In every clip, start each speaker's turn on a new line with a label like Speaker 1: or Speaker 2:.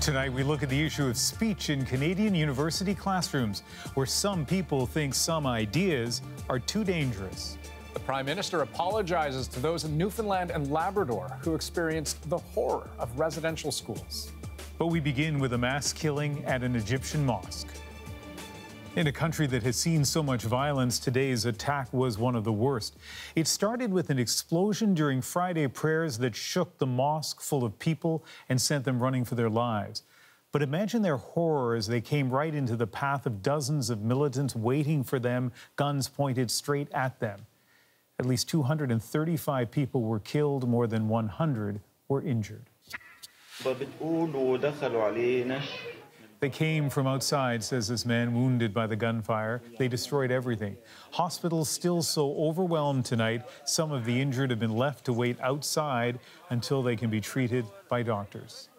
Speaker 1: Tonight, we look at the issue of speech in Canadian university classrooms, where some people think some ideas are too dangerous.
Speaker 2: The Prime Minister apologizes to those in Newfoundland and Labrador who experienced the horror of residential schools.
Speaker 1: But we begin with a mass killing at an Egyptian mosque. In a country that has seen so much violence, today's attack was one of the worst. It started with an explosion during Friday prayers that shook the mosque full of people and sent them running for their lives. But imagine their horror as they came right into the path of dozens of militants waiting for them, guns pointed straight at them. At least 235 people were killed, more than 100 were injured. They came from outside, says this man, wounded by the gunfire. They destroyed everything. Hospitals still so overwhelmed tonight, some of the injured have been left to wait outside until they can be treated by doctors.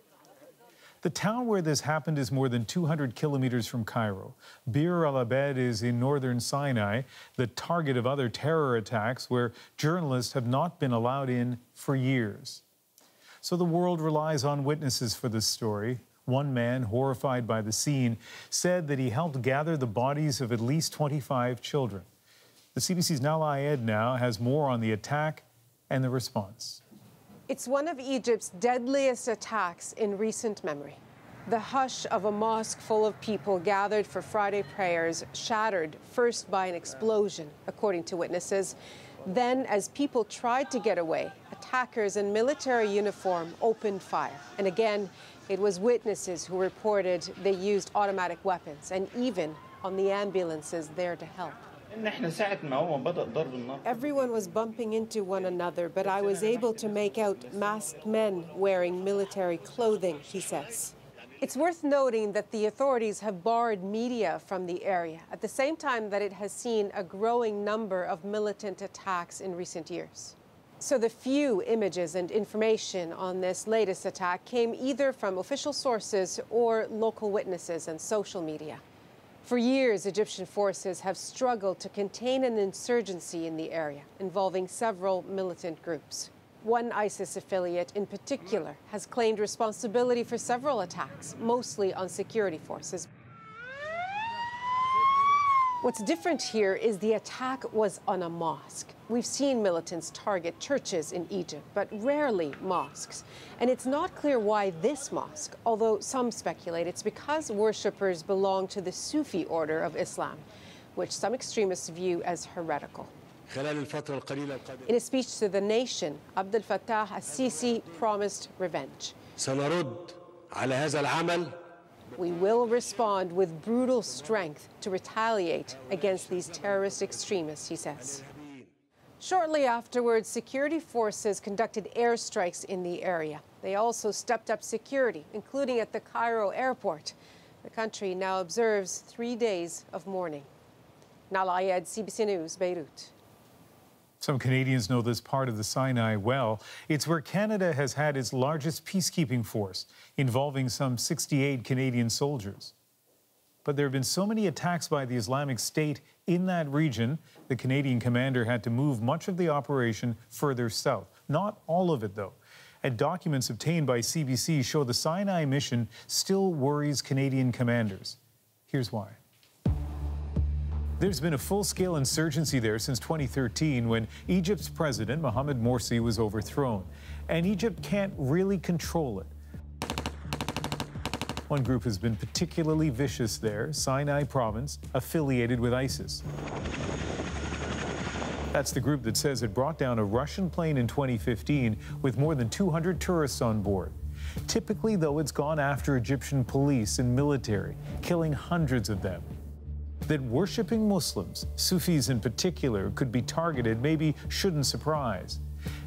Speaker 1: The town where this happened is more than 200 kilometers from Cairo. Bir al-Abed is in northern Sinai, the target of other terror attacks where journalists have not been allowed in for years. So the world relies on witnesses for this story. One man, horrified by the scene, said that he helped gather the bodies of at least 25 children. The CBC's Nala Ayed now has more on the attack and the response.
Speaker 3: It's one of Egypt's deadliest attacks in recent memory. The hush of a mosque full of people gathered for Friday prayers shattered first by an explosion, according to witnesses. Then, as people tried to get away, attackers in military uniform opened fire. And again, it was witnesses who reported they used automatic weapons and even on the ambulances there to help. Everyone was bumping into one another, but I was able to make out masked men wearing military clothing, he says. It's worth noting that the authorities have barred media from the area at the same time that it has seen a growing number of militant attacks in recent years. So the few images and information on this latest attack came either from official sources or local witnesses and social media. For years, Egyptian forces have struggled to contain an insurgency in the area, involving several militant groups. One ISIS affiliate in particular has claimed responsibility for several attacks, mostly on security forces. What's different here is the attack was on a mosque. We've seen militants target churches in Egypt, but rarely mosques. And it's not clear why this mosque, although some speculate it's because worshippers belong to the Sufi order of Islam, which some extremists view as heretical. In a speech to the nation, Abdel Fattah al-Sisi promised revenge. We will respond with brutal strength to retaliate against these terrorist extremists, he says. Shortly afterwards, security forces conducted airstrikes in the area. They also stepped up security, including at the Cairo airport. The country now observes 3 days of mourning. Nala Ayed, CBC News, Beirut.
Speaker 1: Some Canadians know this part of the Sinai well. It's where Canada has had its largest peacekeeping force, involving some 68 Canadian soldiers. But there have been so many attacks by the Islamic State in that region, the Canadian commander had to move much of the operation further south. Not all of it, though. And documents obtained by CBC show the Sinai mission still worries Canadian commanders. Here's why. There's been a full-scale insurgency there since 2013 when Egypt's president, Mohamed Morsi, was overthrown. And Egypt can't really control it. One group has been particularly vicious there, Sinai province, affiliated with ISIS. That's the group that says it brought down a Russian plane in 2015 with more than 200 tourists on board. Typically, though, it's gone after Egyptian police and military, killing hundreds of them. That worshipping Muslims, Sufis in particular, could be targeted maybe shouldn't surprise.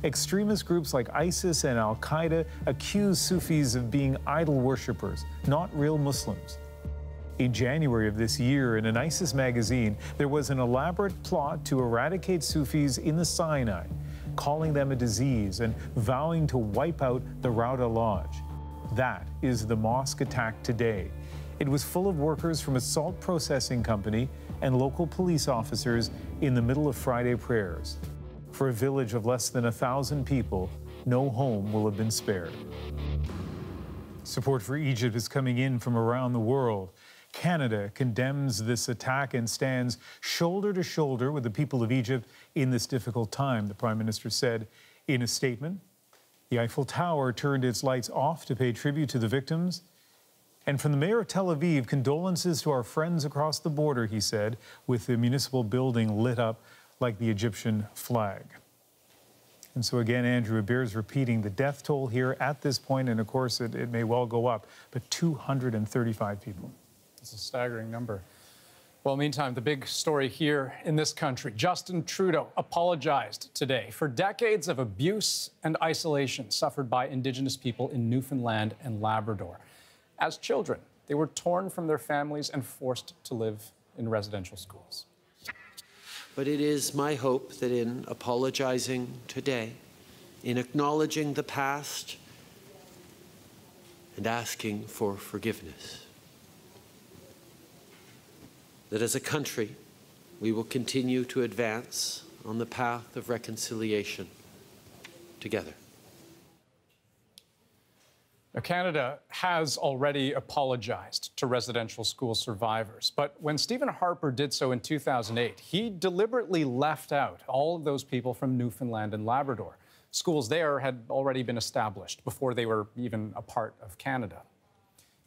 Speaker 1: Extremist groups like ISIS and Al-Qaeda accuse Sufis of being idol worshippers, not real Muslims. In January of this year, in an ISIS magazine, there was an elaborate plot to eradicate Sufis in the Sinai, calling them a disease and vowing to wipe out the Rauda Lodge. That is the mosque attack today. It was full of workers from a salt processing company and local police officers in the middle of Friday prayers. For a village of less than 1,000 people, no home will have been spared. Support for Egypt is coming in from around the world. Canada condemns this attack and stands shoulder to shoulder with the people of Egypt in this difficult time, the Prime Minister said in a statement. The Eiffel Tower turned its lights off to pay tribute to the victims. And from the mayor of Tel Aviv, condolences to our friends across the border, he said, with the municipal building lit up like the Egyptian flag. And so again, Andrew, it bears repeating the death toll here at this point, and of course it may well go up, but 235 people.
Speaker 2: It's a staggering number. Well, meantime, the big story here in this country, Justin Trudeau apologized today for decades of abuse and isolation suffered by Indigenous people in Newfoundland and Labrador. As children, they were torn from their families and forced to live in residential schools.
Speaker 4: But it is my hope that in apologizing today, in acknowledging the past and asking for forgiveness, that as a country, we will continue to advance on the path of reconciliation together.
Speaker 2: Now, Canada has already apologized to residential school survivors, but when Stephen Harper did so in 2008, he deliberately left out all of those people from Newfoundland and Labrador. Schools there had already been established before they were even a part of Canada.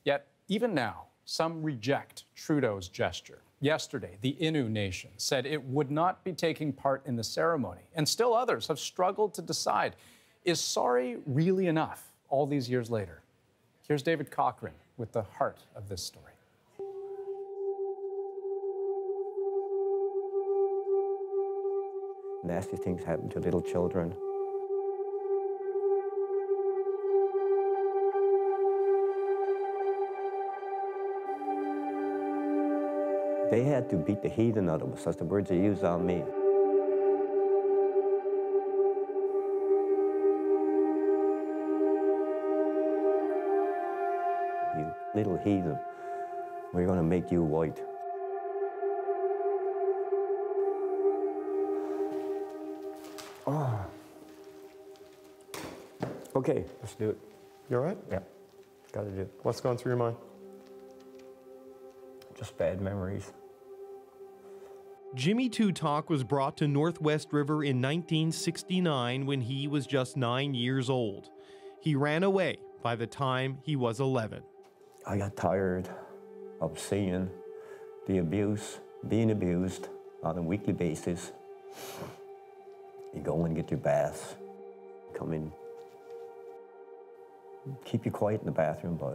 Speaker 2: Yet, even now, some reject Trudeau's gesture. Yesterday, the Innu Nation said it would not be taking part in the ceremony, and still others have struggled to decide, is sorry really enough all these years later? Here's David Cochran with the heart of this story.
Speaker 5: Nasty things happen to little children. They had to beat the heathen out of us. That's the words they used on me. You little heathen, we're going to make you white. Oh. Okay, let's do it.
Speaker 6: You all right?
Speaker 5: Yeah, got to do it.
Speaker 6: What's going through your mind?
Speaker 5: Just bad memories.
Speaker 7: Jimmy Two Talk was brought to Northwest River in 1969 when he was just 9 years old. He ran away by the time he was 11.
Speaker 5: I got tired of seeing the abuse, being abused on a weekly basis. You go and get your bath, come in, keep you quiet in the bathroom by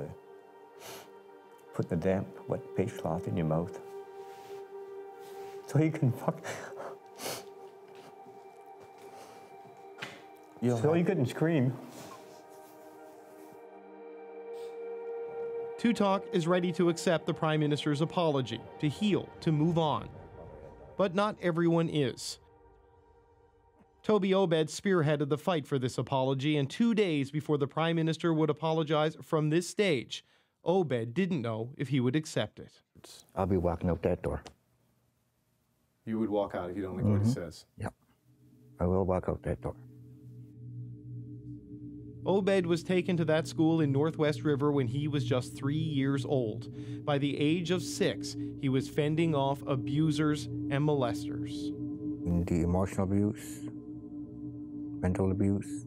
Speaker 5: putting the damp, wet paste cloth in your mouth so you can so you couldn't scream.
Speaker 7: Two Talk is ready to accept the Prime Minister's apology, to heal, to move on. But not everyone is. Toby Obed spearheaded the fight for this apology, and 2 days before the Prime Minister would apologize from this stage, Obed didn't know if he would accept it.
Speaker 5: I'll be walking out that door.
Speaker 6: You would walk out if you don't like what he says.
Speaker 5: Yeah, I will walk out that door.
Speaker 7: Obed was taken to that school in Northwest River when he was just 3 years old. By the age of 6, he was fending off abusers and molesters.
Speaker 5: The emotional abuse, mental abuse,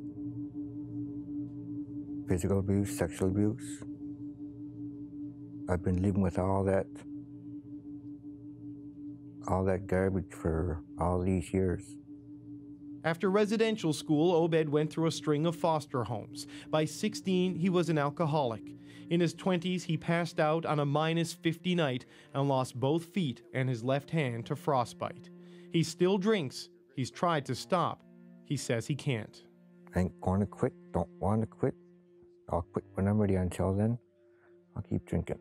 Speaker 5: physical abuse, sexual abuse. I've been living with all that garbage for all these years.
Speaker 7: After residential school, Obed went through a string of foster homes. By 16, he was an alcoholic. In his 20s, he passed out on a -50 night and lost both feet and his left hand to frostbite. He still drinks. He's tried to stop. He says he can't.
Speaker 5: Ain't going to quit, don't want to quit. I'll quit when I'm ready. Until then, I'll keep drinking.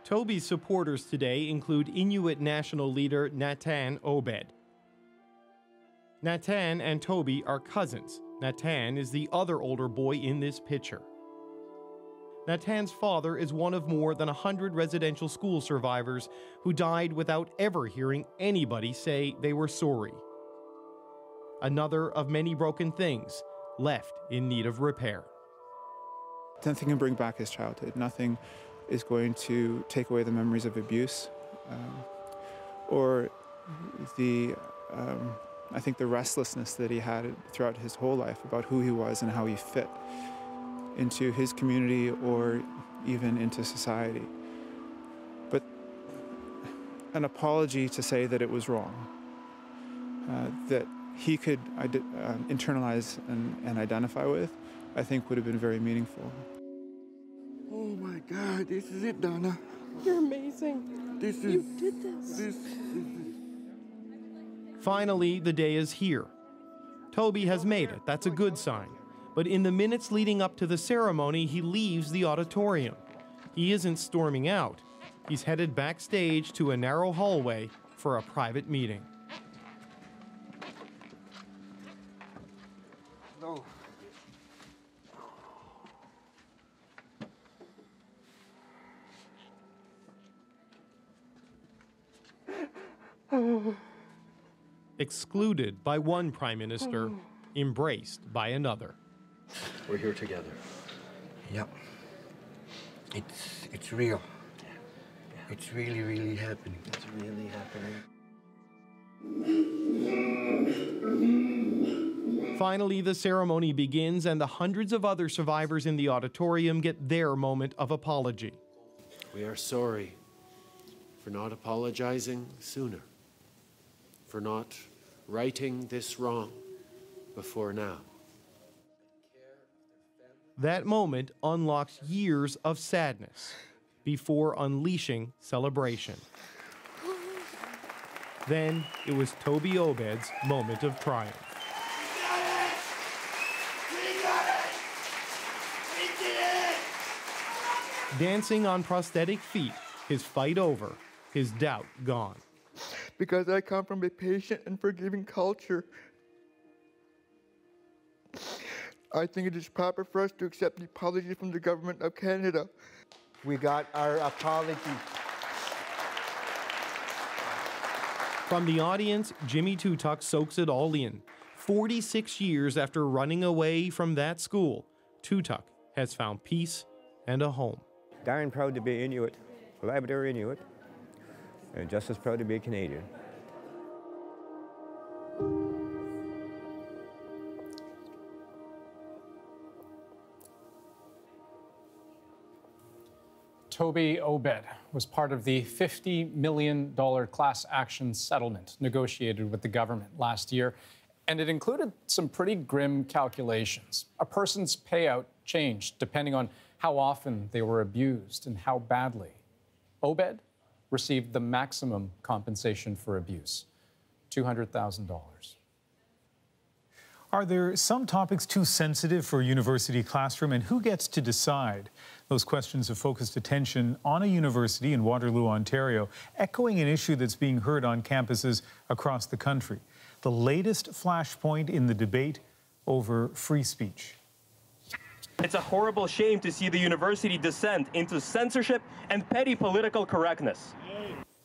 Speaker 7: Toby's supporters today include Inuit national leader Natan Obed. Natan and Toby are cousins. Natan is the other older boy in this picture. Natan's father is one of more than 100 residential school survivors who died without ever hearing anybody say they were sorry. Another of many broken things left in need of repair.
Speaker 8: Nothing can bring back his childhood. Nothing is going to take away the memories of abuse or I think the restlessness that he had throughout his whole life about who he was and how he fit into his community or even into society. But an apology to say that it was wrong, that he could internalize and identify with, I think would have been very meaningful.
Speaker 9: Oh my God, this is it, Donna.
Speaker 3: You're amazing. You did this.
Speaker 7: Finally, the day is here. Toby has made it. That's a good sign. But in the minutes leading up to the ceremony, he leaves the auditorium. He isn't storming out. He's headed backstage to a narrow hallway for a private meeting.
Speaker 9: No.
Speaker 7: Excluded by one prime minister, embraced by another.
Speaker 10: We're here together.
Speaker 9: Yep. It's real. It's really, really happening.
Speaker 10: It's really happening.
Speaker 7: Finally, the ceremony begins and the hundreds of other survivors in the auditorium get their moment of apology.
Speaker 4: We are sorry for not apologizing sooner, for not righting this wrong before now.
Speaker 7: That moment unlocks years of sadness before unleashing celebration. Then it was Toby Obed's moment of triumph. Dancing on prosthetic feet, his fight over, his doubt gone.
Speaker 9: Because I come from a patient and forgiving culture, I think it is proper for us to accept the apology from the government of Canada.
Speaker 11: We got our apology.
Speaker 7: From the audience, Jimmy Tutuck soaks it all in. 46 years after running away from that school, Tutuck has found peace and a home.
Speaker 5: Darn proud to be Inuit, Labrador Inuit, and just as proud to be Canadian.
Speaker 2: Toby Obed was part of the $50 million class action settlement negotiated with the government last year, and it included some pretty grim calculations. A person's payout changed depending on how often they were abused and how badly. Obed received the maximum compensation for abuse, $200,000.
Speaker 1: Are there some topics too sensitive for a university classroom, and who gets to decide? Those questions have focused attention on a university in Waterloo, Ontario, echoing an issue that's being heard on campuses across the country. The latest flashpoint in the debate over free speech.
Speaker 12: It's a horrible shame to see the university descend into censorship and petty political correctness.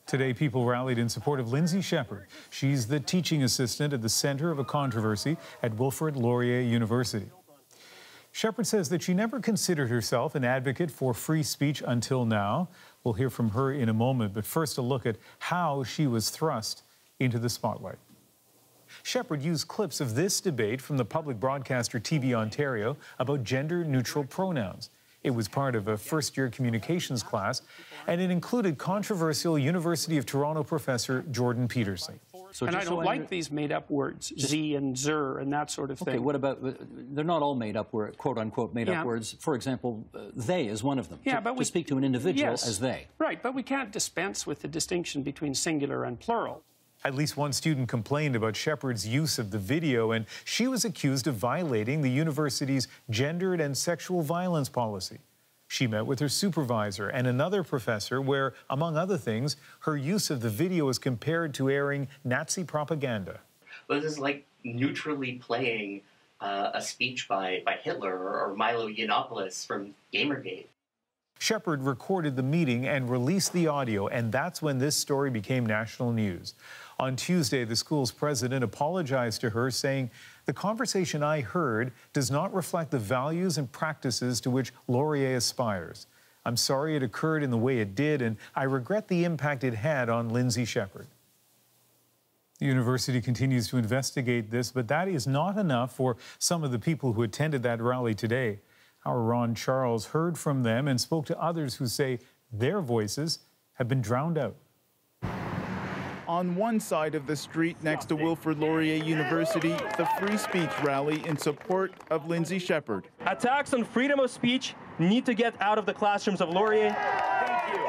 Speaker 1: Today, people rallied in support of Lindsay Sheppard. She's the teaching assistant at the center of a controversy at Wilfrid Laurier University. Sheppard says that she never considered herself an advocate for free speech until now. We'll hear from her in a moment, but first a look at how she was thrust into the spotlight. Sheppard used clips of this debate from the public broadcaster TV Ontario about gender-neutral pronouns. It was part of a first-year communications class, and it included controversial University of Toronto professor Jordan Peterson.
Speaker 13: And I don't like these made-up words, Z and Zer and that sort of thing.
Speaker 10: Okay, what about, they're not all made-up words, quote-unquote made-up words. For example, they is one of them.
Speaker 13: Yeah, but
Speaker 10: to speak to an individual as they.
Speaker 13: Right, but we can't dispense with the distinction between singular and plural.
Speaker 1: At least one student complained about Sheppard's use of the video, and she was accused of violating the university's gendered and sexual violence policy. She met with her supervisor and another professor where, among other things, her use of the video was compared to airing Nazi propaganda.
Speaker 14: But this is like neutrally playing a speech by Hitler or Milo Yiannopoulos from Gamergate.
Speaker 1: Sheppard recorded the meeting and released the audio, and that's when this story became national news. On Tuesday, the school's president apologized to her, saying, "The conversation I heard does not reflect the values and practices to which Laurier aspires. I'm sorry it occurred in the way it did, and I regret the impact it had on Lindsay Shepherd." The university continues to investigate this, but that is not enough for some of the people who attended that rally today. Our Ron Charles heard from them and spoke to others who say their voices have been drowned out.
Speaker 15: On one side of the street next to Wilfrid Laurier University, the free speech rally in support of Lindsay Shepherd.
Speaker 12: Attacks on freedom of speech need to get out of the classrooms of Laurier. Thank you.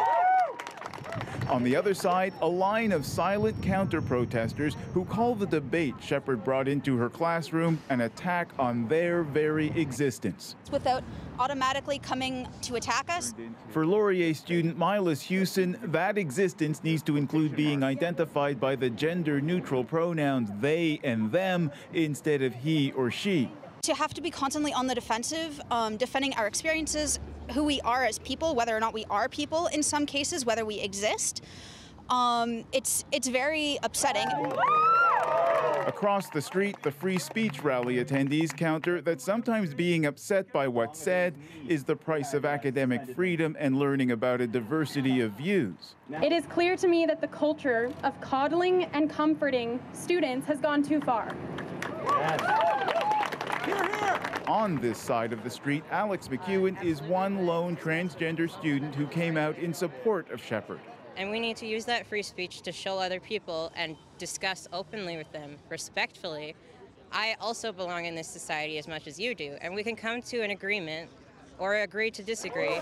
Speaker 15: On the other side, a line of silent counter-protesters who call the debate Shepherd brought into her classroom an attack on their very existence.
Speaker 16: Without automatically coming to attack us.
Speaker 15: For Laurier student Milas Hewson, that existence needs to include being identified by the gender-neutral pronouns they and them instead of he or she.
Speaker 16: To have to be constantly on the defensive, defending our experiences, who we are as people, whether or not we are people in some cases, whether we exist, it's very upsetting.
Speaker 15: Across the street, the free speech rally attendees counter that sometimes being upset by what's said is the price of academic freedom and learning about a diversity of views.
Speaker 17: It is clear to me that the culture of coddling and comforting students has gone too far.
Speaker 15: On this side of the street, Alex McEwen is one lone transgender student who came out in support of Shepherd.
Speaker 18: And we need to use that free speech to show other people and discuss openly with them, respectfully. I also belong in this society as much as you do, and we can come to an agreement or agree to disagree.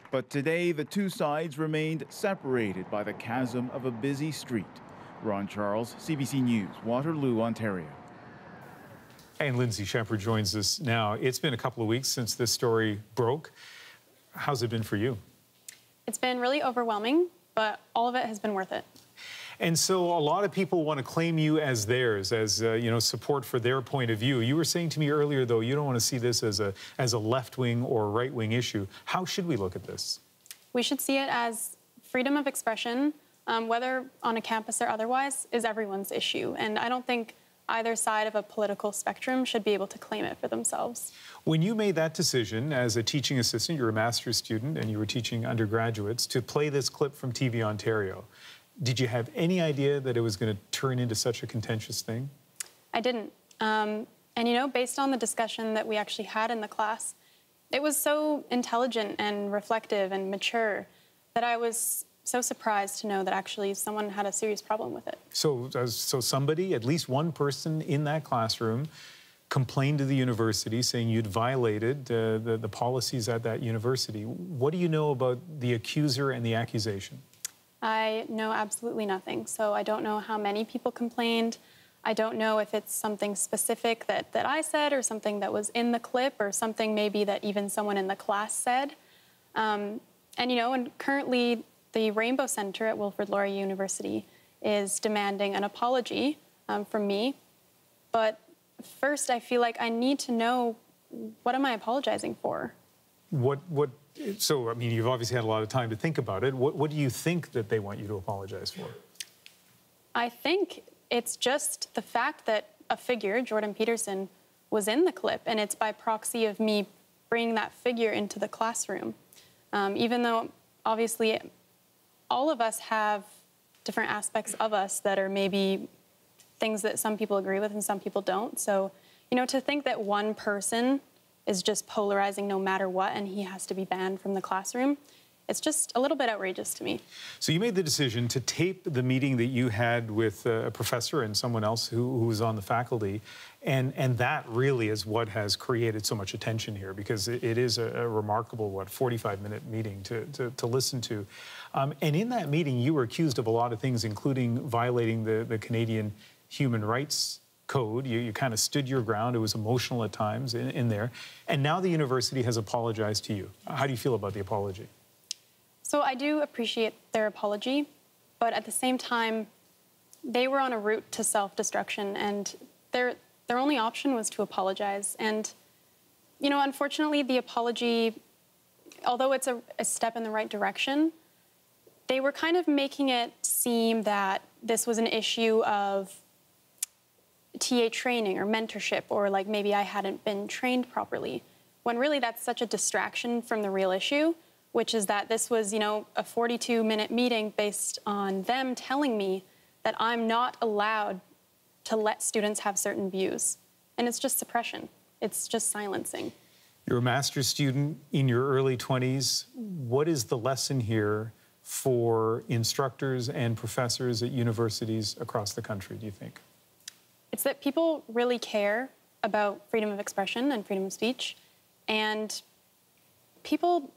Speaker 15: But today, the two sides remained separated by the chasm of a busy street. Ron Charles, CBC News, Waterloo, Ontario.
Speaker 1: And Lindsay Shepherd joins us now. It's been a couple of weeks since this story broke. How's it been for you?
Speaker 17: It's been really overwhelming, but all of it has been worth it.
Speaker 1: And so a lot of people want to claim you as theirs, as support for their point of view. You were saying to me earlier, though, you don't want to see this as a left-wing or right-wing issue. How should we look at this?
Speaker 17: We should see it as freedom of expression, whether on a campus or otherwise, is everyone's issue. And I don't think either side of a political spectrum should be able to claim it for themselves.
Speaker 1: When you made that decision as a teaching assistant, you're a master's student and you were teaching undergraduates, to play this clip from TV Ontario, did you have any idea that it was going to turn into such a contentious thing?
Speaker 17: I didn't. And based on the discussion that we actually had in the class, it was so intelligent and reflective and mature that I was so surprised to know that actually someone had a serious problem with it. So
Speaker 1: somebody, at least one person in that classroom, complained to the university saying you'd violated the policies at that university. What do you know about the accuser and the accusation?
Speaker 17: I know absolutely nothing. So I don't know how many people complained. I don't know if it's something specific that I said or something that was in the clip or something maybe that even someone in the class said. And currently, the Rainbow Center at Wilfrid Laurier University is demanding an apology from me. But first, I feel like I need to know, what am I apologizing for?
Speaker 1: So, I mean, you've obviously had a lot of time to think about it. What do you think that they want you to apologize for?
Speaker 17: I think it's just the fact that a figure, Jordan Peterson, was in the clip, and it's by proxy of me bringing that figure into the classroom. Even though, obviously, all of us have different aspects of us that are maybe things that some people agree with and some people don't. So, to think that one person is just polarizing no matter what and he has to be banned from the classroom, it's just a little bit outrageous to me.
Speaker 1: So you made the decision to tape the meeting that you had with a professor and someone else who was on the faculty, and that really is what has created so much attention here, because it is a remarkable, 45-minute meeting to listen to. And in that meeting, you were accused of a lot of things, including violating the Canadian Human Rights Code. You kind of stood your ground. It was emotional at times in there. And now the university has apologized to you. How do you feel about the apology?
Speaker 17: So I do appreciate their apology, but at the same time, they were on a route to self-destruction, and their only option was to apologize. And, unfortunately, the apology although it's a step in the right direction, they were kind of making it seem that this was an issue of TA training or mentorship, or like maybe I hadn't been trained properly, when really that's such a distraction from the real issue, which is that this was, you know, a 42-minute meeting based on them telling me that I'm not allowed to let students have certain views. And it's just suppression. It's just silencing.
Speaker 1: You're a master's student in your early 20s. What is the lesson here for instructors and professors at universities across the country, do you think?
Speaker 17: It's that people really care about freedom of expression and freedom of speech, and people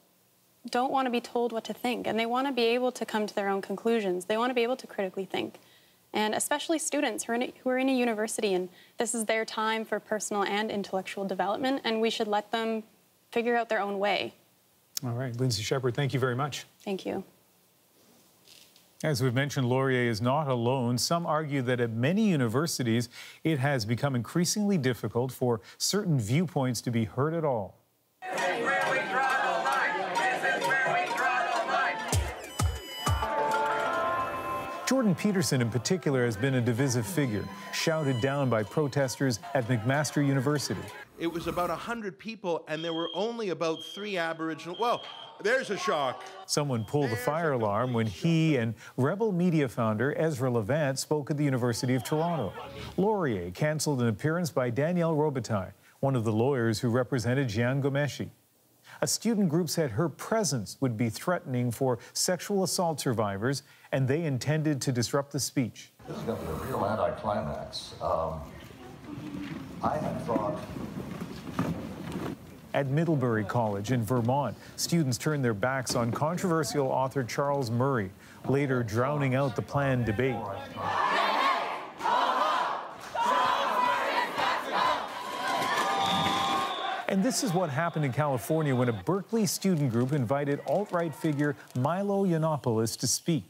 Speaker 17: don't want to be told what to think, and they want to be able to come to their own conclusions. They want to be able to critically think. And especially students who are in a university, and this is their time for personal and intellectual development, and we should let them figure out their own way.
Speaker 1: All right, Lindsay Sheppard, thank you very much.
Speaker 17: Thank you.
Speaker 1: As we've mentioned, Laurier is not alone. Some argue that at many universities, it has become increasingly difficult for certain viewpoints to be heard at all. Jordan Peterson, in particular, has been a divisive figure, shouted down by protesters at McMaster University.
Speaker 19: It was about 100 people, and there were only about 3 Aboriginal. Well, there's a shock.
Speaker 1: Someone pulled the fire alarm when he and Rebel Media founder Ezra Levant spoke at the University of Toronto. Laurier canceled an appearance by Danielle Robitaille, one of the lawyers who represented Jian Ghomeshi. A student group said her presence would be threatening for sexual assault survivors, and they intended to disrupt the speech.
Speaker 20: This is going to be a real anticlimax. I had thought...
Speaker 1: At Middlebury College in Vermont, students turned their backs on controversial author Charles Murray, later drowning out the planned debate. And this is what happened in California when a Berkeley student group invited alt-right figure Milo Yiannopoulos to speak.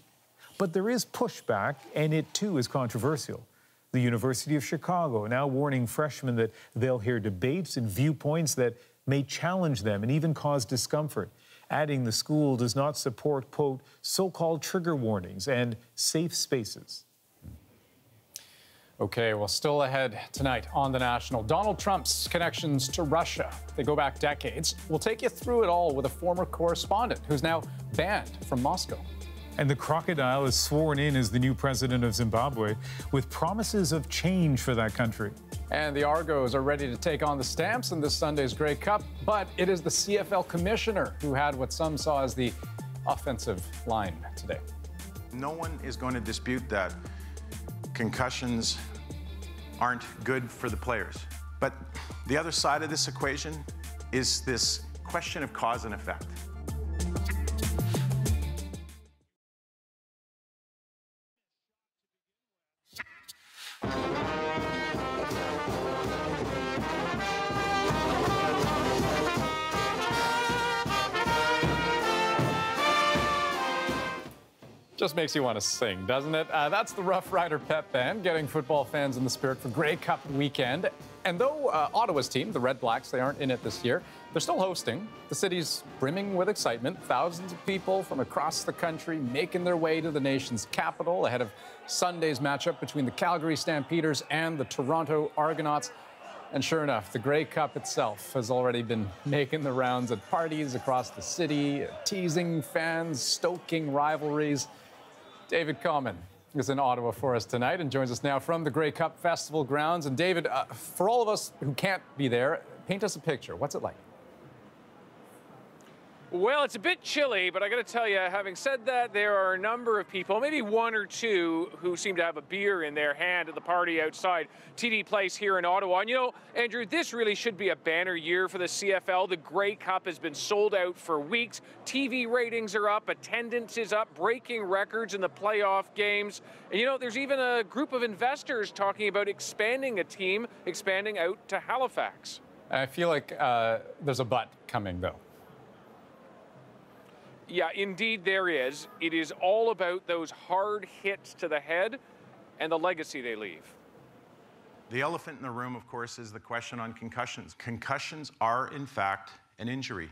Speaker 1: But there is pushback, and it too is controversial. The University of Chicago now warning freshmen that they'll hear debates and viewpoints that may challenge them and even cause discomfort, adding the school does not support, quote, so-called trigger warnings and safe spaces.
Speaker 2: Okay, well, still ahead tonight on The National, Donald Trump's connections to Russia. They go back decades. We'll take you through it all with a former correspondent who's now banned from Moscow.
Speaker 1: And the crocodile is sworn in as the new president of Zimbabwe with promises of change for that country.
Speaker 2: And the Argos are ready to take on the Stamps in this Sunday's Grey Cup, but it is the CFL commissioner who had what some saw as the offensive line today.
Speaker 21: No one is going to dispute that concussions aren't good for the players. But the other side of this equation is this question of cause and effect.
Speaker 2: Just makes you want to sing, doesn't it? That's the Rough Rider Pep Band, getting football fans in the spirit for Grey Cup weekend. And though Ottawa's team, the Red Blacks, they aren't in it this year, they're still hosting. The city's brimming with excitement. Thousands of people from across the country making their way to the nation's capital ahead of Sunday's matchup between the Calgary Stampeders and the Toronto Argonauts. And sure enough, the Grey Cup itself has already been making the rounds at parties across the city, teasing fans, stoking rivalries. David Common is in Ottawa for us tonight and joins us now from the Grey Cup Festival grounds. And David, for all of us who can't be there, paint us a picture. What's it like?
Speaker 22: Well, it's a bit chilly, but I got to tell you, having said that, there are a number of people, maybe one or two, who seem to have a beer in their hand at the party outside TD Place here in Ottawa. And you know, Andrew, this really should be a banner year for the CFL. The Grey Cup has been sold out for weeks. TV ratings are up, attendance is up, breaking records in the playoff games. And you know, there's even a group of investors talking about expanding a team, expanding out to Halifax.
Speaker 2: I feel like there's a but coming, though.
Speaker 22: Yeah, indeed there is. It is all about those hard hits to the head and the legacy they leave.
Speaker 21: The elephant in the room, of course, is the question on concussions. Concussions are, in fact, an injury.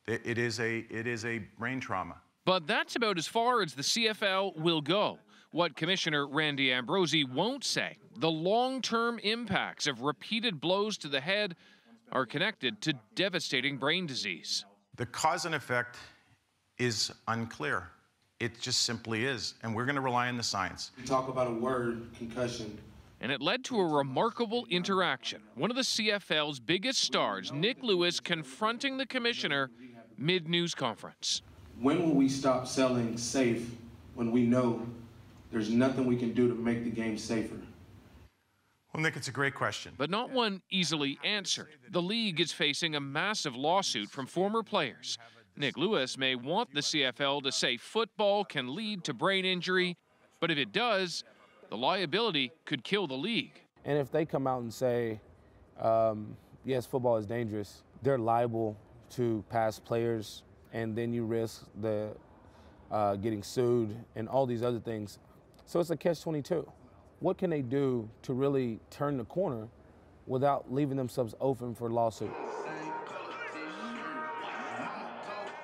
Speaker 21: It is a brain trauma.
Speaker 6: But that's about as far as the CFL will go. What Commissioner Randy Ambrosie won't say, the long-term impacts of repeated blows to the head are connected to devastating brain disease.
Speaker 21: The cause and effect is unclear. It just simply is, and we're going to rely on the science.
Speaker 8: We talk about a word, concussion.
Speaker 6: And it led to a remarkable interaction. One of the CFL's biggest stars, Nick Lewis, confronting the commissioner mid-news conference.
Speaker 8: When will we stop selling safe when we know there's nothing we can do to make the game safer?
Speaker 21: Well, Nick, it's a great question.
Speaker 6: But not one easily answered. The league is facing a massive lawsuit from former players. Nick Lewis may want the CFL to say football can lead to brain injury, but if it does, the liability could kill the league.
Speaker 23: And if they come out and say, yes, football is dangerous, they're liable to past players, and then you risk the getting sued and all these other things. So it's a catch-22. What can they do to really turn the corner without leaving themselves open for lawsuit?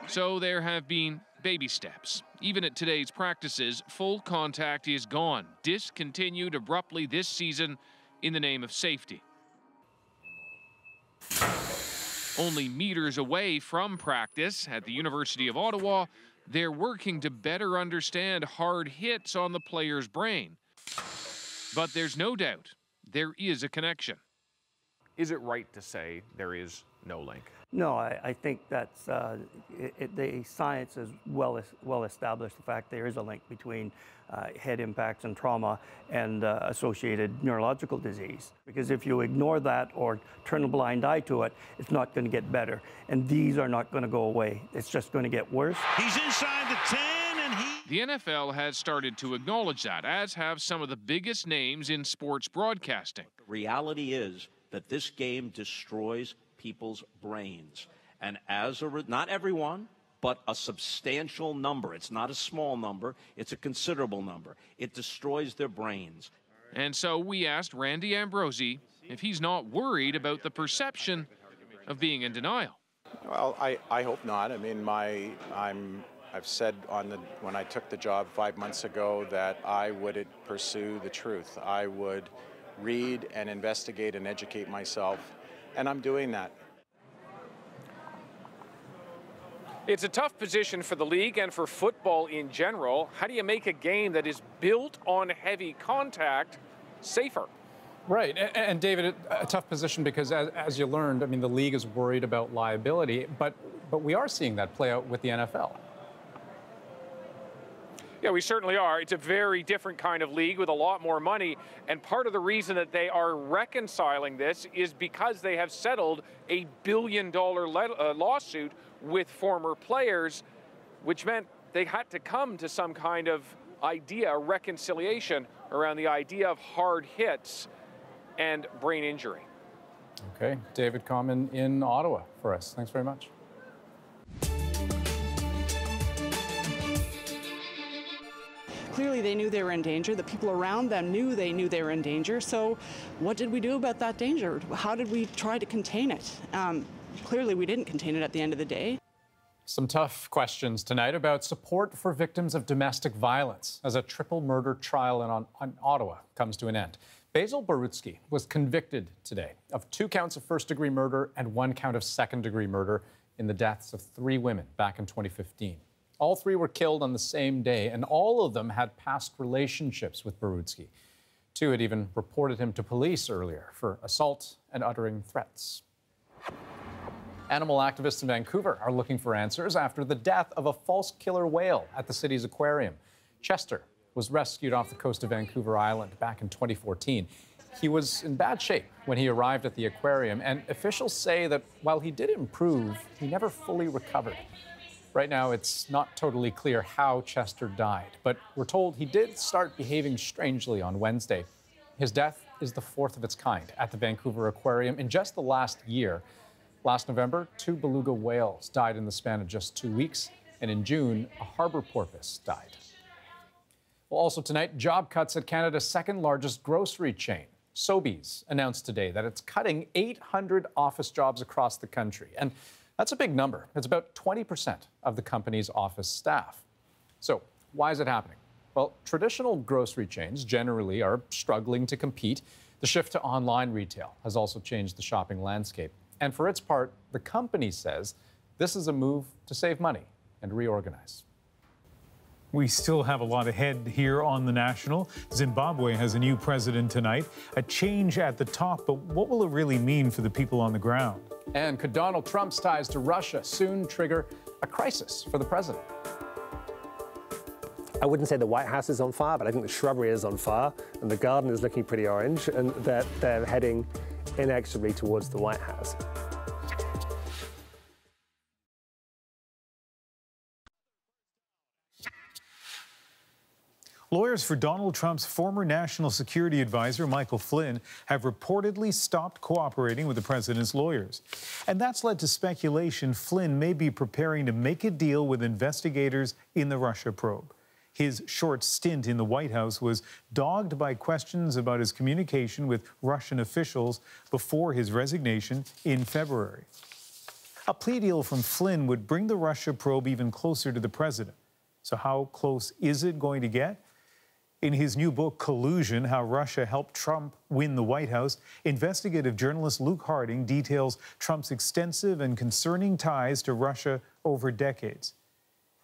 Speaker 6: So there have been baby steps. Even at today's practices, full contact is gone, discontinued abruptly this season in the name of safety. Only meters away from practice at the University of Ottawa, they're working to better understand hard hits on the player's brain. But there's no doubt there is a connection.
Speaker 24: Is it right to say there is no link?
Speaker 25: No, I think that's the science is well established. The fact there is a link between head impacts and trauma and associated neurological disease. Because if you ignore that or turn a blind eye to it, it's not going to get better. And these are not going to go away. It's just going to get worse.
Speaker 6: He's inside the 10 and The NFL has started to acknowledge that, as have some of the biggest names in sports broadcasting.
Speaker 26: The reality is that this game destroys people's brains. And as not everyone, but a substantial number. It's not a small number. It's a considerable number. It destroys their brains.
Speaker 6: And so we asked Randy Ambrosie if he's not worried about the perception of being in denial.
Speaker 21: Well, I hope not. I mean, I've said when I took the job 5 months ago that I would pursue the truth. I would read and investigate and educate myself, and I'm doing that.
Speaker 22: It's a tough position for the league and for football in general. How do you make a game that is built on heavy contact safer?
Speaker 2: Right, and David, a tough position because as you learned, I mean, the league is worried about liability, but we are seeing that play out with the NFL.
Speaker 22: Yeah, we certainly are. It's a very different kind of league with a lot more money, and part of the reason that they are reconciling this is because they have settled a billion-dollar lawsuit with former players, which meant they had to come to some kind of idea, a reconciliation around the idea of hard hits and brain injury.
Speaker 2: Okay, David Common in Ottawa for us. Thanks very much.
Speaker 27: Clearly they knew they were in danger. The people around them knew they were in danger. So what did we do about that danger? How did we try to contain it? Clearly we didn't contain it at the end of the day.
Speaker 2: Some tough questions tonight about support for victims of domestic violence as a triple murder trial in Ottawa comes to an end. Basil Barutsky was convicted today of 2 counts of first-degree murder and 1 count of second-degree murder in the deaths of 3 women back in 2015. All 3 were killed on the same day, and all of them had past relationships with Barutsky. 2 had even reported him to police earlier for assault and uttering threats. Animal activists in Vancouver are looking for answers after the death of a false killer whale at the city's aquarium. Chester was rescued off the coast of Vancouver Island back in 2014. He was in bad shape when he arrived at the aquarium, and officials say that while he did improve, he never fully recovered. Right now, it's not totally clear how Chester died, but we're told he did start behaving strangely on Wednesday. His death is the 4th of its kind at the Vancouver Aquarium in just the last year. Last November, 2 beluga whales died in the span of just 2 weeks, and in June, a harbor porpoise died. Well, also tonight, job cuts at Canada's second largest grocery chain. Sobeys announced today that it's cutting 800 office jobs across the country. And That's a big number. It's about 20% of the company's office staff. So why is it happening? Well, traditional grocery chains generally are struggling to compete. The shift to online retail has also changed the shopping landscape. And for its part, the company says this is a move to save money and reorganize.
Speaker 1: We still have a lot ahead here on The National. Zimbabwe has a new president tonight. A change at the top, but what will it really mean for the people on the ground?
Speaker 2: And could Donald Trump's ties to Russia soon trigger a crisis for the president?
Speaker 3: I wouldn't say the White House is on fire, but I think the shrubbery is on fire, and the garden is looking pretty orange, and they're heading inexorably towards the White House.
Speaker 1: Lawyers for Donald Trump's former national security advisor, Michael Flynn, have reportedly stopped cooperating with the president's lawyers. And that's led to speculation Flynn may be preparing to make a deal with investigators in the Russia probe. His short stint in the White House was dogged by questions about his communication with Russian officials before his resignation in February. A plea deal from Flynn would bring the Russia probe even closer to the president. So how close is it going to get? In his new book, Collusion, How Russia Helped Trump Win the White House, investigative journalist Luke Harding details Trump's extensive and concerning ties to Russia over decades.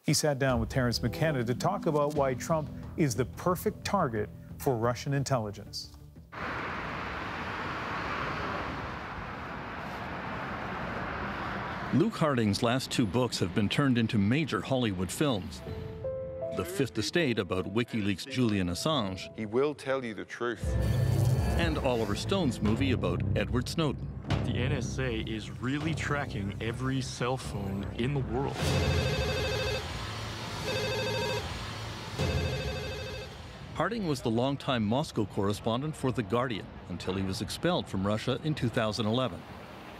Speaker 1: He sat down with Terence McKenna to talk about why Trump is the perfect target for Russian intelligence.
Speaker 4: Luke Harding's last two books have been turned into major Hollywood films. The Fifth Estate about WikiLeaks' Julian Assange.
Speaker 5: He will tell you the truth.
Speaker 4: And Oliver Stone's movie about Edward Snowden.
Speaker 7: The NSA is really tracking every cell phone in the world.
Speaker 4: Harding was the longtime Moscow correspondent for The Guardian until he was expelled from Russia in 2011.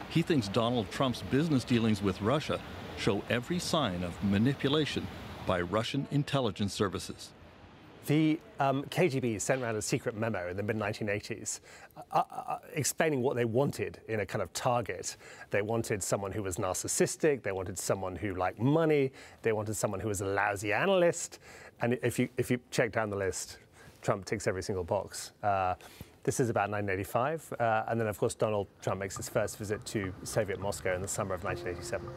Speaker 4: He thinks Donald Trump's business dealings with Russia show every sign of manipulation by Russian intelligence services.
Speaker 3: The KGB sent around a secret memo in the mid-1980s explaining what they wanted in a kind of target. They wanted someone who was narcissistic, they wanted someone who liked money, they wanted someone who was a lousy analyst. And if you check down the list, Trump ticks every single box. This is about 1985. And then, of course, Donald Trump makes his first visit to Soviet Moscow in the summer of 1987.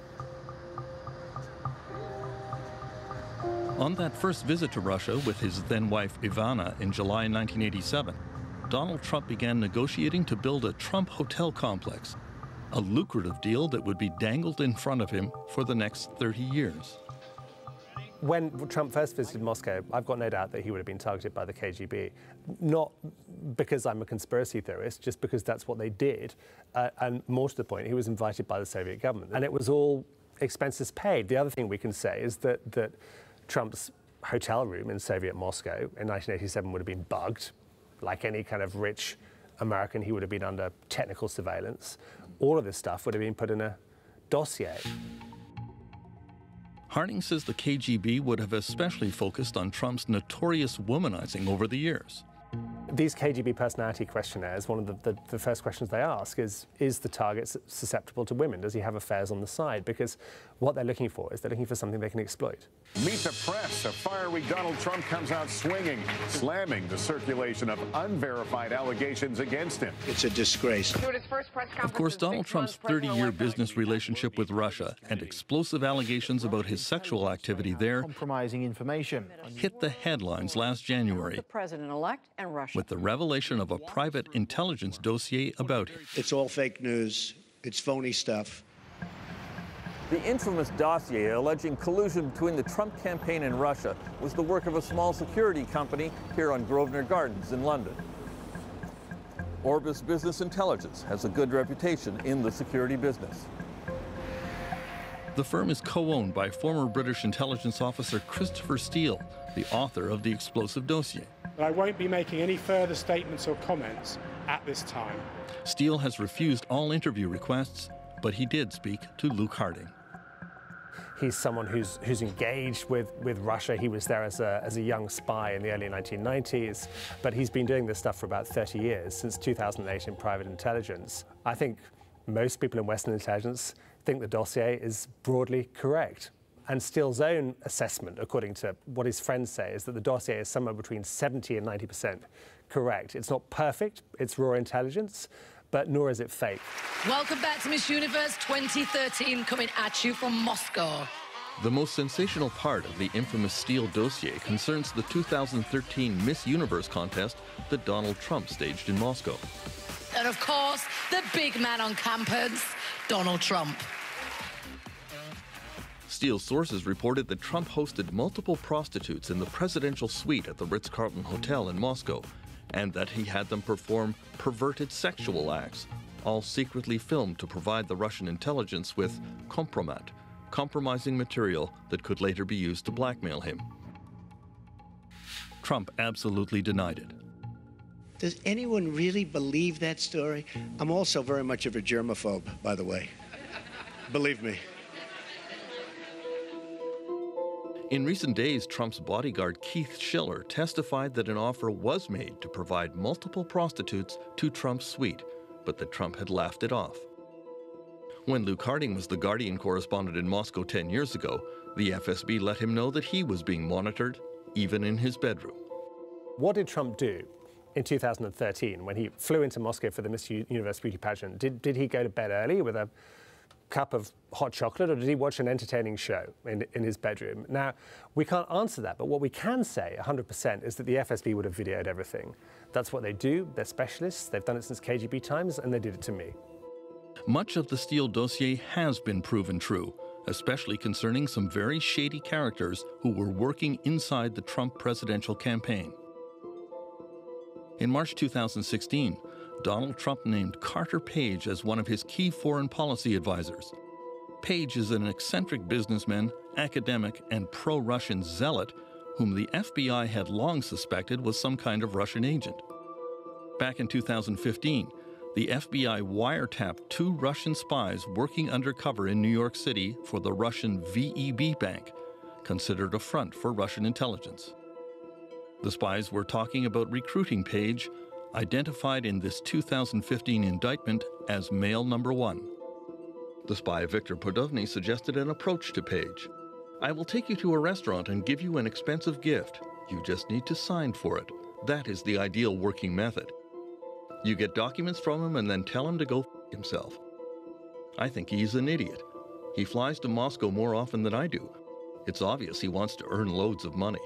Speaker 4: On that first visit to Russia with his then-wife Ivana in July 1987, Donald Trump began negotiating to build a Trump hotel complex, a lucrative deal that would be dangled in front of him for the next 30 years.
Speaker 3: When Trump first visited Moscow, I've got no doubt that he would have been targeted by the KGB. Not because I'm a conspiracy theorist, just because that's what they did. And more to the point, he was invited by the Soviet government. And it was all expenses paid. The other thing we can say is that Trump's hotel room in Soviet Moscow in 1987 would have been bugged. Like any kind of rich American, he would have been under technical surveillance. All of this stuff would have been put in a dossier.
Speaker 4: Harding says the KGB would have especially focused on Trump's notorious womanizing over the years.
Speaker 3: These KGB personality questionnaires, one of the first questions they ask is the target susceptible to women? Does he have affairs on the side? Because what they're looking for is they're looking for something they can exploit.
Speaker 9: Meet the press. A fiery Donald Trump comes out swinging, slamming the circulation of unverified allegations against him.
Speaker 10: It's a disgrace.
Speaker 4: Of course, Donald Trump's 30-year business relationship with Russia and explosive allegations about his sexual activity there
Speaker 10: compromising information
Speaker 4: hit the headlines last January.
Speaker 10: The president-elect and Russia.
Speaker 4: With the revelation of a private intelligence dossier about him.
Speaker 10: It's all fake news. It's phony stuff.
Speaker 11: The infamous dossier alleging collusion between the Trump campaign and Russia was the work of a small security company here on Grosvenor Gardens in London. Orbis Business Intelligence has a good reputation in the security business.
Speaker 4: The firm is co-owned by former British intelligence officer Christopher Steele, the author of the explosive dossier.
Speaker 28: I won't be making any further statements or comments at this time.
Speaker 4: Steele has refused all interview requests, but he did speak to Luke Harding.
Speaker 3: He's someone who's engaged with Russia. He was there as a young spy in the early 1990s, but he's been doing this stuff for about 30 years, since 2008 in private intelligence. I think most people in Western intelligence think the dossier is broadly correct. And Steele's own assessment, according to what his friends say, is that the dossier is somewhere between 70 and 90% correct. It's not perfect, it's raw intelligence, but nor is it fake.
Speaker 5: Welcome back to Miss Universe 2013, coming at you from Moscow.
Speaker 4: The most sensational part of the infamous Steele dossier concerns the 2013 Miss Universe contest that Donald Trump staged in Moscow.
Speaker 5: And of course, the big man on campus, Donald Trump.
Speaker 4: Steele's sources reported that Trump hosted multiple prostitutes in the presidential suite at the Ritz-Carlton Hotel in Moscow, and that he had them perform perverted sexual acts, all secretly filmed to provide the Russian intelligence with kompromat, compromising material that could later be used to blackmail him. Trump absolutely denied it.
Speaker 10: Does anyone really believe that story? I'm also very much of a germaphobe, by the way. Believe me.
Speaker 4: In recent days, Trump's bodyguard Keith Schiller testified that an offer was made to provide multiple prostitutes to Trump's suite, but that Trump had laughed it off. When Luke Harding was the Guardian correspondent in Moscow 10 years ago, the FSB let him know that he was being monitored, even in his bedroom.
Speaker 3: What did Trump do in 2013 when he flew into Moscow for the Miss Universe beauty pageant? Did he go to bed early with a cup of hot chocolate, or did he watch an entertaining show in his bedroom? Now, we can't answer that, but what we can say 100% is that the FSB would have videoed everything. That's what they do. They're specialists. They've done it since KGB times, and they did it to me.
Speaker 4: Much of the Steele dossier has been proven true, especially concerning some very shady characters who were working inside the Trump presidential campaign. In March 2016, Donald Trump named Carter Page as one of his key foreign policy advisors. Page is an eccentric businessman, academic, and pro-Russian zealot whom the FBI had long suspected was some kind of Russian agent. Back in 2015, the FBI wiretapped 2 Russian spies working undercover in New York City for the Russian VEB Bank, considered a front for Russian intelligence. The spies were talking about recruiting Page, identified in this 2015 indictment as male number 1. The spy Victor Podovny suggested an approach to Page. I will take you to a restaurant and give you an expensive gift. You just need to sign for it. That is the ideal working method. You get documents from him and then tell him to go f*** himself. I think he's an idiot. He flies to Moscow more often than I do. It's obvious he wants to earn loads of money.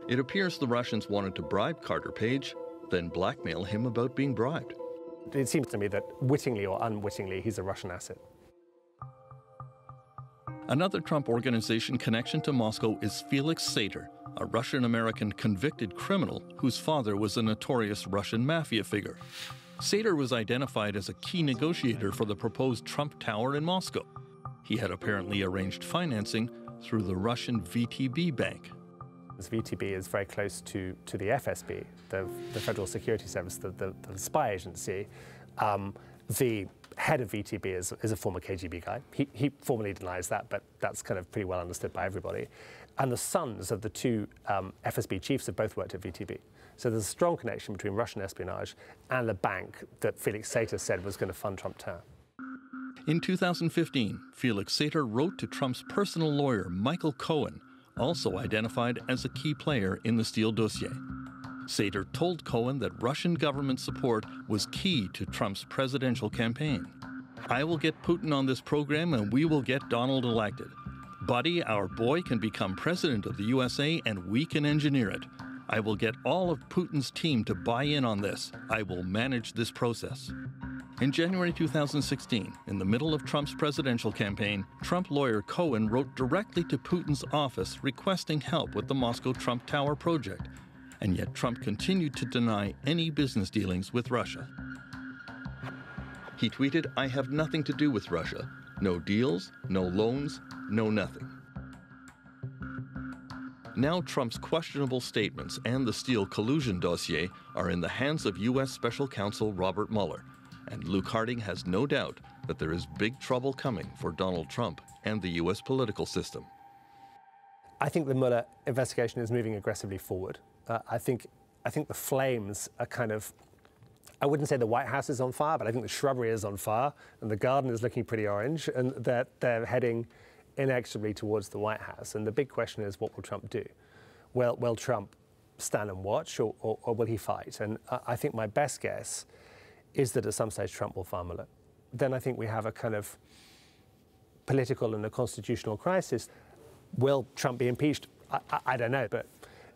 Speaker 4: It appears the Russians wanted to bribe Carter Page, then blackmail him about being bribed.
Speaker 3: It seems to me that wittingly or unwittingly, he's a Russian asset.
Speaker 4: Another Trump Organization connection to Moscow is Felix Sater, a Russian-American convicted criminal whose father was a notorious Russian mafia figure. Sater was identified as a key negotiator for the proposed Trump Tower in Moscow. He had apparently arranged financing through the Russian VTB Bank.
Speaker 3: VTB is very close to the FSB, the Federal Security Service, the spy agency. The head of VTB is a former KGB guy. He formally denies that, but that's kind of pretty well understood by everybody. And the sons of the 2 FSB chiefs have both worked at VTB. So there's a strong connection between Russian espionage and the bank that Felix Sater said was going to fund Trump Tower.
Speaker 4: In 2015, Felix Sater wrote to Trump's personal lawyer, Michael Cohen, also identified as a key player in the Steele dossier. Sater told Cohen that Russian government support was key to Trump's presidential campaign. I will get Putin on this program and we will get Donald elected. Buddy, our boy can become president of the USA and we can engineer it. I will get all of Putin's team to buy in on this. I will manage this process. In January 2016, in the middle of Trump's presidential campaign, Trump lawyer Cohen wrote directly to Putin's office requesting help with the Moscow Trump Tower project, and yet Trump continued to deny any business dealings with Russia. He tweeted, "I have nothing to do with Russia. No deals, no loans, no nothing." Now Trump's questionable statements and the Steele collusion dossier are in the hands of U.S. Special Counsel Robert Mueller, and Luke Harding has no doubt that there is big trouble coming for Donald Trump and the U.S. political system.
Speaker 3: I think the Mueller investigation is moving aggressively forward. I think the flames are kind of I wouldn't say the White House is on fire, but I think the shrubbery is on fire, and the garden is looking pretty orange, and they're heading inexorably towards the White House. And the big question is, what will Trump do? Will Trump stand and watch, or will he fight? And I think my best guess is that at some stage Trump will fumble it. Then I think we have a kind of political and a constitutional crisis. Will Trump be impeached? I don't know, but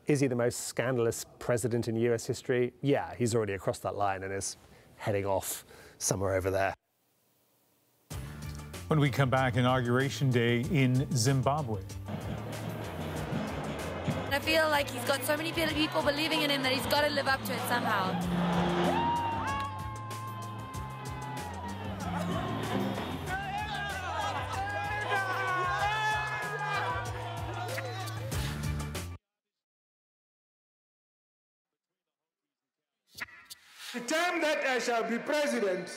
Speaker 3: is he the most scandalous president in US history? Yeah, he's already across that line and is heading off somewhere over there.
Speaker 1: When we come back, Inauguration Day in Zimbabwe.
Speaker 12: I feel like he's got so many people believing in him that he's got to live up to it somehow.
Speaker 13: The time that I shall be president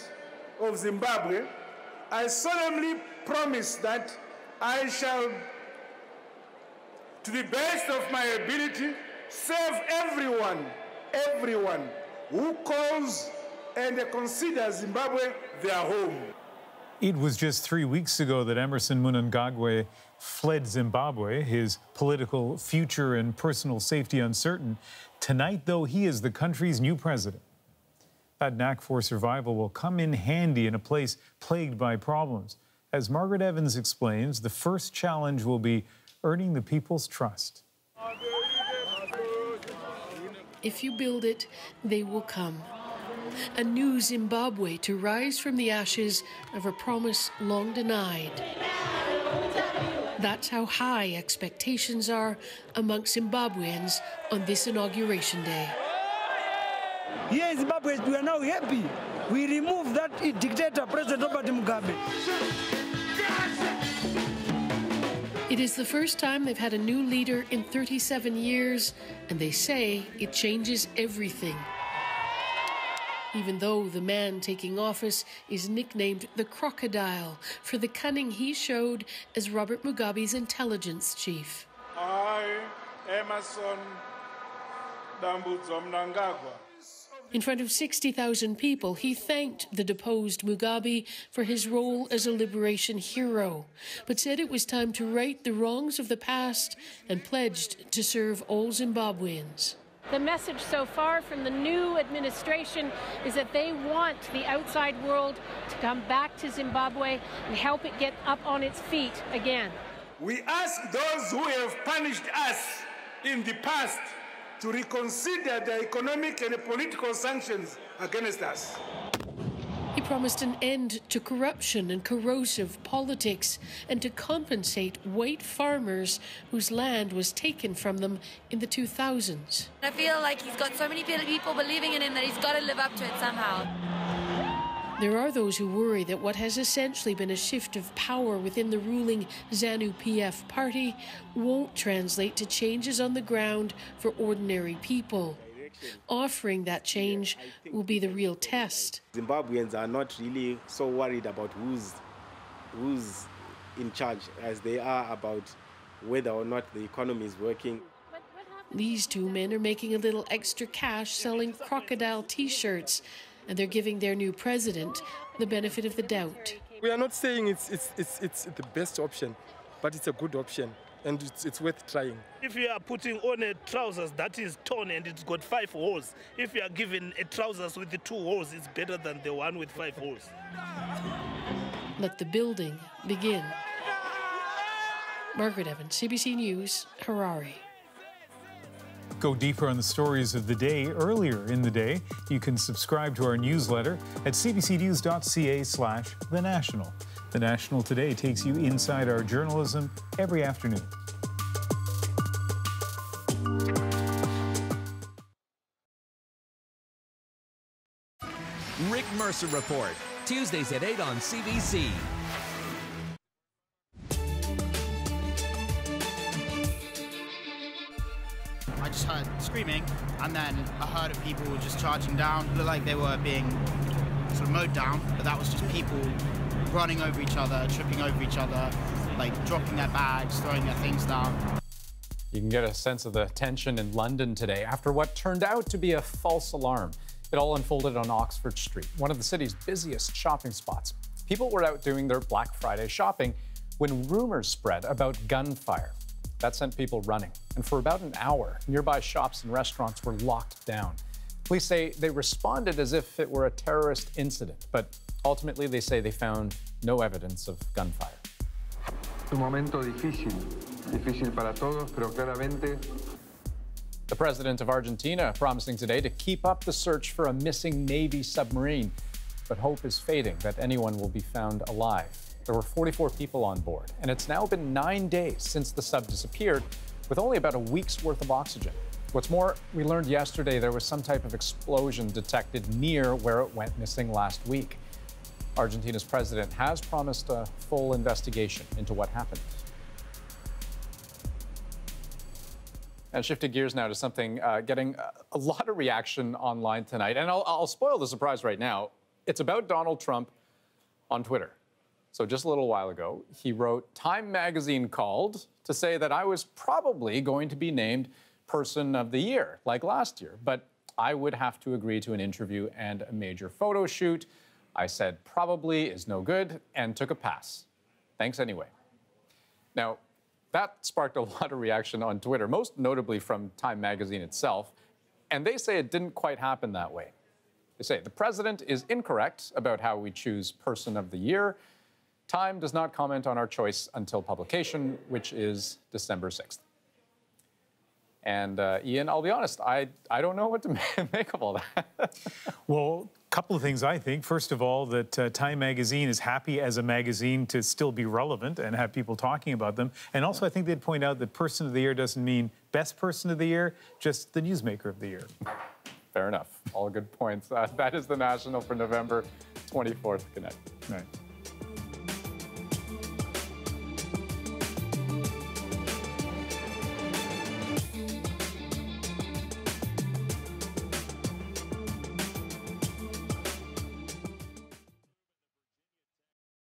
Speaker 13: of Zimbabwe, I solemnly promise that I shall, to the best of my ability, serve everyone who calls and considers Zimbabwe their home.
Speaker 1: It was just 3 weeks ago that Emmerson Mnangagwa fled Zimbabwe, his political future and personal safety uncertain. Tonight, though, he is the country's new president. That knack for survival will come in handy in a place plagued by problems. As Margaret Evans explains, the first challenge will be earning the people's trust.
Speaker 14: If you build it, they will come. A new Zimbabwe to rise from the ashes of a promise long denied. That's how high expectations are amongst Zimbabweans on this Inauguration Day.
Speaker 15: Here in Zimbabwe, we are now happy. We removed that dictator, President Robert Mugabe.
Speaker 14: It is the first time they've had a new leader in 37 years, and they say it changes everything. Even though the man taking office is nicknamed the Crocodile for the cunning he showed as Robert Mugabe's intelligence chief.
Speaker 13: I, Emmerson Mnangagwa.
Speaker 14: In front of 60,000 people, he thanked the deposed Mugabe for his role as a liberation hero, but said it was time to right the wrongs of the past and pledged to serve all Zimbabweans.
Speaker 16: The message so far from the new administration is that they want the outside world to come back to Zimbabwe and help it get up on its feet again.
Speaker 13: We ask those who have punished us in the past to reconsider the economic and political sanctions against us.
Speaker 14: He promised an end to corruption and corrosive politics and to compensate white farmers whose land was taken from them in the 2000s.
Speaker 12: I feel like he's got so many people believing in him that he's got to live up to it somehow.
Speaker 14: There are those who worry that what has essentially been a shift of power within the ruling ZANU-PF party won't translate to changes on the ground for ordinary people. Offering that change will be the real test.
Speaker 17: Zimbabweans are not really so worried about who's in charge as they are about whether or not the economy is working.
Speaker 14: These two men are making a little extra cash selling crocodile T-shirts, and they're giving their new president the benefit of the doubt.
Speaker 18: We are not saying it's the best option, but it's a good option, and it's worth trying.
Speaker 15: If you are putting on a trousers that is torn and it's got 5 holes, if you are given a trousers with the 2 holes, it's better than the one with 5 holes.
Speaker 14: Let the building begin. Margaret Evans, CBC News, Harare.
Speaker 1: Go deeper on the stories of the day earlier in the day. You can subscribe to our newsletter at cbcnews.ca/The National. The National today takes you inside our journalism every afternoon.
Speaker 19: Rick Mercer Report, Tuesdays at 8 on CBC.
Speaker 29: I just heard screaming, and then a herd of people were just charging down. It looked like they were being sort of mowed down, but that was just people running over each other, tripping over each other, like dropping their bags, throwing their things down.
Speaker 2: You can get a sense of the tension in London today after what turned out to be a false alarm. It all unfolded on Oxford Street, one of the city's busiest shopping spots. People were out doing their Black Friday shopping when rumors spread about gunfire. That sent people running. And for about an hour, nearby shops and restaurants were locked down. Police say they responded as if it were a terrorist incident, but ultimately they say they found no evidence of gunfire.
Speaker 6: Un momento difícil para todos, pero claramente.
Speaker 2: The president of Argentina promising today to keep up the search for a missing Navy submarine, but hope is fading that anyone will be found alive. There were 44 people on board, and it's now been 9 days since the sub disappeared, with only about a week's worth of oxygen. What's more, we learned yesterday there was some type of explosion detected near where it went missing last week. Argentina's president has promised a full investigation into what happened. And shifting gears now to something getting a lot of reaction online tonight. And I'll spoil the surprise right now. It's about Donald Trump on Twitter. So just a little while ago, he wrote, Time magazine called to say that I was probably going to be named Person of the Year, like last year. But I would have to agree to an interview and a major photo shoot. I said probably is no good and took a pass. Thanks anyway. Now, that sparked a lot of reaction on Twitter, most notably from Time magazine itself. And they say it didn't quite happen that way. They say the president is incorrect about how we choose Person of the Year. Time does not comment on our choice until publication, which is December 6th. And Ian, I'll be honest, I don't know what to make of all that.
Speaker 1: Well, a couple of things, I think. First of all, that Time magazine is happy as a magazine to still be relevant and have people talking about them. And also, I think they'd point out that Person of the Year doesn't mean best person of the year, just the newsmaker of the year.
Speaker 2: Fair enough. All good points. That is the National for November 24th. Good night.
Speaker 1: Right.